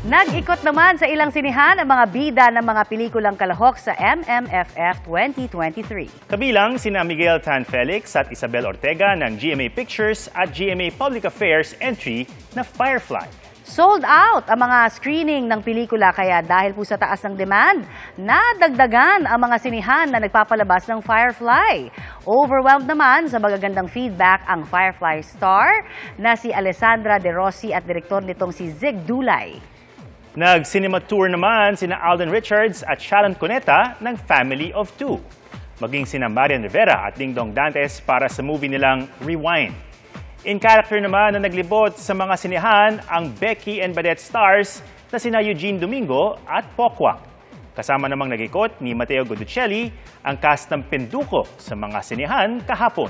Nag-ikot naman sa ilang sinihan ang mga bida ng mga pelikulang kalahok sa MMFF 2023. Kabilang sina Miguel Tan Felix at Isabel Ortega ng GMA Pictures at GMA Public Affairs entry na Firefly. Sold out ang mga screening ng pelikula kaya dahil po sa taas ng demand, nadagdagan ang mga sinihan na nagpapalabas ng Firefly. Overwhelmed naman sa magagandang feedback ang Firefly star na si Alessandra De Rossi at direktor nitong si Zig Dulay. Nag-cinema tour naman sina Alden Richards at Sharon Cuneta ng Family of Two. Maging sina Marian Rivera at Dingdong Dantes para sa movie nilang Rewind. In character naman na naglibot sa mga sinihan ang Becky and Badette stars na sina Eugene Domingo at Pokwang. Kasama namang nag-ikot ni Mateo Guiducelli ang cast ng Pinduko sa mga sinihan kahapon.